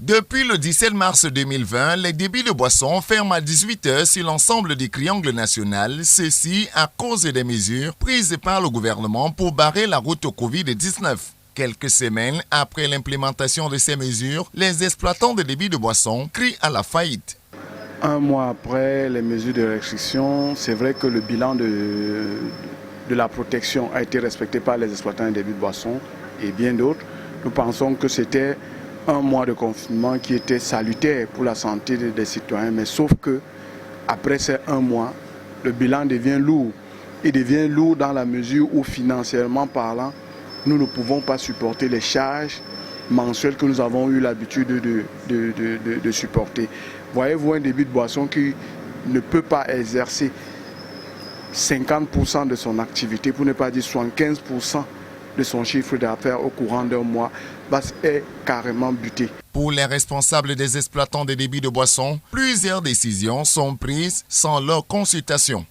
Depuis le 17 mars 2020, les débits de boissons ferment à 18 h sur l'ensemble du triangle national, ceci à cause des mesures prises par le gouvernement pour barrer la route au Covid-19. Quelques semaines après l'implémentation de ces mesures, les exploitants de débits de boissons crient à la faillite. Un mois après les mesures de restriction, c'est vrai que le bilan de la protection a été respecté par les exploitants de débits de boissons et bien d'autres. Nous pensons que c'était un mois de confinement qui était salutaire pour la santé des citoyens, mais sauf que après ces un mois, le bilan devient lourd. Il devient lourd dans la mesure où financièrement parlant, nous ne pouvons pas supporter les charges mensuelles que nous avons eu l'habitude de supporter. Voyez-vous un débit de boisson qui ne peut pas exercer 50% de son activité, pour ne pas dire 75% de son chiffre d'affaires au courant d'un mois, est carrément buté. Pour les responsables des exploitants de débits de boissons, plusieurs décisions sont prises sans leur consultation.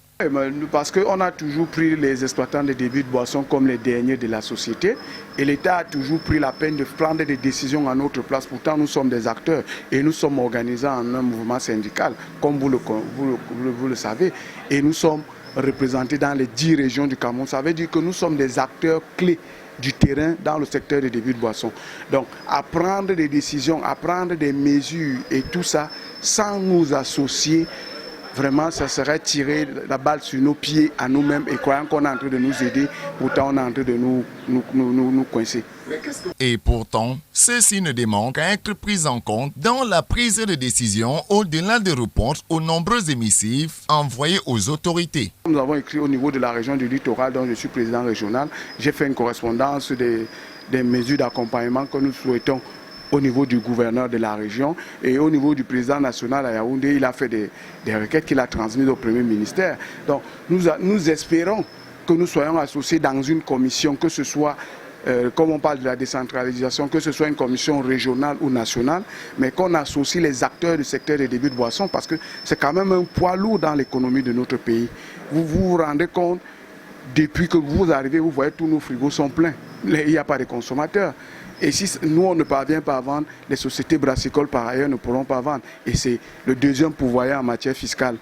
Parce qu'on a toujours pris les exploitants de débits de boissons comme les derniers de la société et l'État a toujours pris la peine de prendre des décisions à notre place. Pourtant, nous sommes des acteurs et nous sommes organisés en un mouvement syndical, comme vous le savez, et nous sommes représentés dans les 10 régions du Cameroun. Ça veut dire que nous sommes des acteurs clés du terrain dans le secteur des débits de boissons. Donc, à prendre des décisions, à prendre des mesures et tout ça, sans nous associer, vraiment, ça serait tirer la balle sur nos pieds à nous-mêmes et croyant qu'on est en train de nous aider, pourtant on est en train de nous coincer. Et pourtant, ceci ne demande qu'à être pris en compte dans la prise de décision au-delà des réponses aux nombreux émissifs envoyés aux autorités. Nous avons écrit au niveau de la région du littoral, dont je suis président régional. J'ai fait une correspondance des mesures d'accompagnement que nous souhaitons au niveau du gouverneur de la région et au niveau du président national à Yaoundé, il a fait des requêtes qu'il a transmises au premier ministère. Donc nous espérons que nous soyons associés dans une commission, que ce soit, comme on parle de la décentralisation, que ce soit une commission régionale ou nationale, mais qu'on associe les acteurs du secteur des débits de boissons parce que c'est quand même un poids lourd dans l'économie de notre pays. Vous vous rendez compte, depuis que vous arrivez, vous voyez tous nos frigos sont pleins. Il n'y a pas de consommateurs. Et si nous, on ne parvient pas à vendre, les sociétés brassicoles, par ailleurs, ne pourront pas vendre. Et c'est le deuxième pourvoyeur en matière fiscale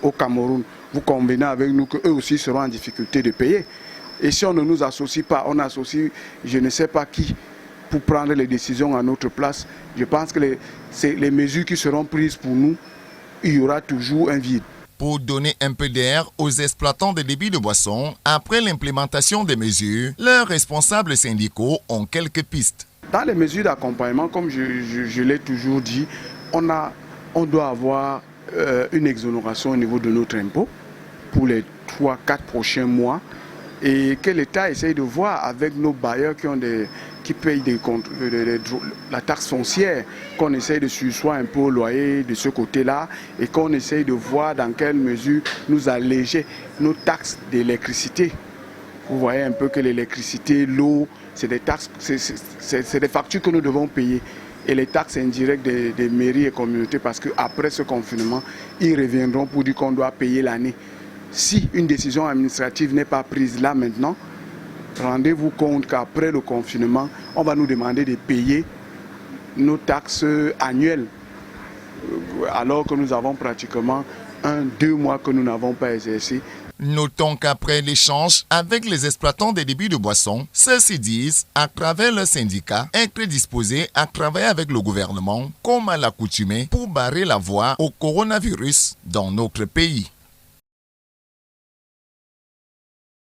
au Cameroun. Vous convenez avec nous qu'eux aussi seront en difficulté de payer. Et si on ne nous associe pas, on associe je ne sais pas qui pour prendre les décisions à notre place. Je pense que les mesures qui seront prises pour nous, il y aura toujours un vide. Pour donner un peu d'air aux exploitants de débits de boissons, après l'implémentation des mesures, leurs responsables syndicaux ont quelques pistes. Dans les mesures d'accompagnement, comme je l'ai toujours dit, on doit avoir une exonération au niveau de notre impôt pour les 3-4 prochains mois et que l'État essaye de voir avec nos bailleurs qui payent la taxe foncière, qu'on essaye de sursoir un peu au loyer de ce côté-là et qu'on essaye de voir dans quelle mesure nous alléger nos taxes d'électricité. Vous voyez un peu que l'électricité, l'eau, c'est des taxes, c'est des factures que nous devons payer. Et les taxes indirectes des mairies et communautés, parce qu'après ce confinement, ils reviendront pour dire qu'on doit payer l'année. Si une décision administrative n'est pas prise là maintenant, rendez-vous compte qu'après le confinement, on va nous demander de payer nos taxes annuelles, alors que nous avons pratiquement 1-2 mois que nous n'avons pas exercé. Notons qu'après l'échange avec les exploitants des débits de boissons, ceux-ci disent, à travers le syndicat, être disposés à travailler avec le gouvernement, comme à l'accoutumée, pour barrer la voie au coronavirus dans notre pays.